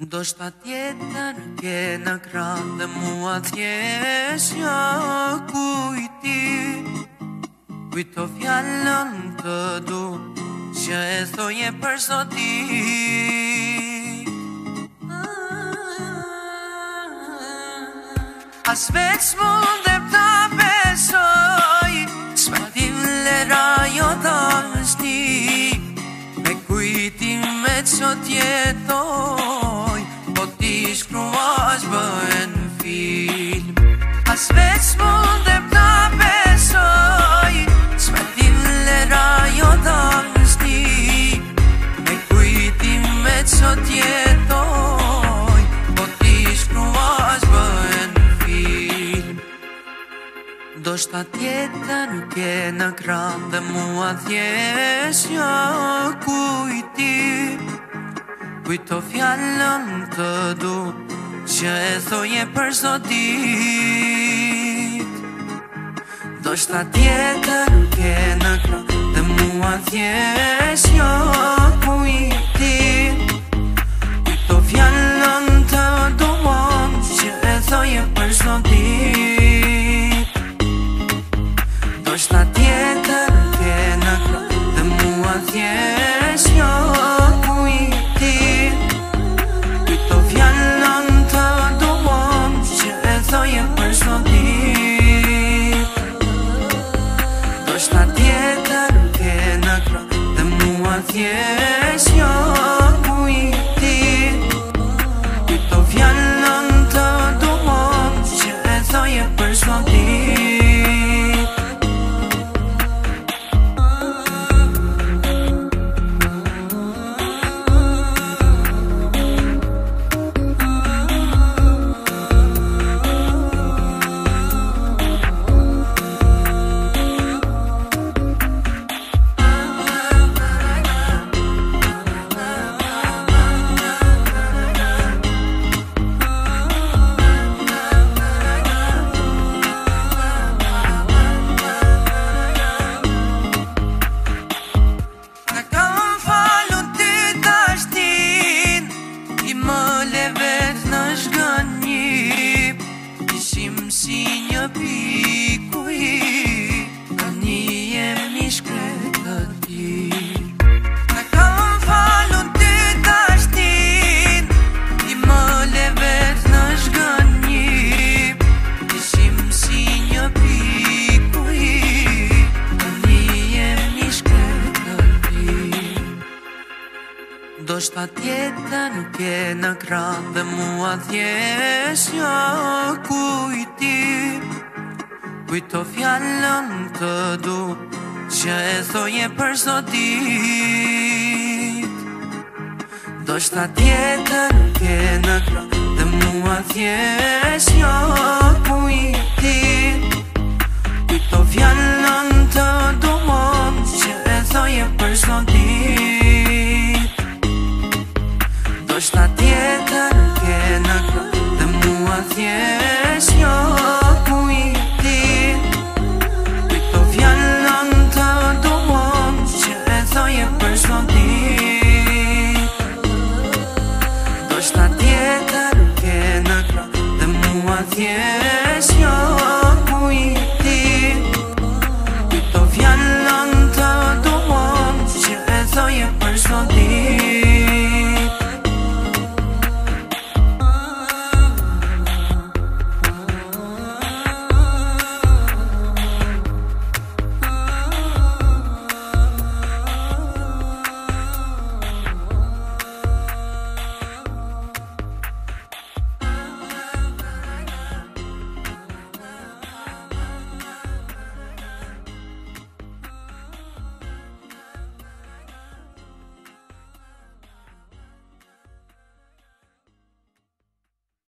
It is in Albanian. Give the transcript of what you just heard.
Do shta tjetër ke në kratë dhe mua t'jesh ja kujti. Kujto fjallën të du që e thoje për sotit. As veç mundem t'a besoj, s'patim lera jo dashni. Me kujtime që t'jetoj, po t'i shkruash bëhen film. As veç mundem t'a besoj, s'patim lera jo dashni. Me kujtime që t'jetoj, po t'i shkruash bëhen film. Do shta tjetër nuk e në kratë dhe mua t'jesh ja kujti. Kujto fjallën të du që e thoje për sotit. Do shta tjetër nuk e në kratë dhe mua t'jesh ja kujti. Kujto fjallën të du që e thoje për sotit. Do shta tjetër ke në kratë dhe mua t'jesh ja kujti. Kujto fjallën të duam që e thoje për sotit. Do shta tjetër ke në kratë dhe mua t'jesh ja kujti. Kujto fjallën të duam që e thoje për sotit. Si një pikuj, ka një jemi shkret të tjir. Ka kam falun ty t'ashtin, i më levet në shgënjip. Ishim si një pikuj, ka një jemi shkret të tjir. Do shta tjetër nuk e në kratë dhe mua t'jesh ja kujti. Kujto fjallën të du që e thoje për sotit. Do shta tjetër nuk e në kratë dhe mua t'jesh ja kujti. Kujto fjallën të duam që e thoje për sotit. Do shta tjetër ke në kratë dhe mua t'jesh ja kujti. Kujto fjallën të duam që e thoje për sotit. Do shta tjetër ke në kratë dhe mua t'jesh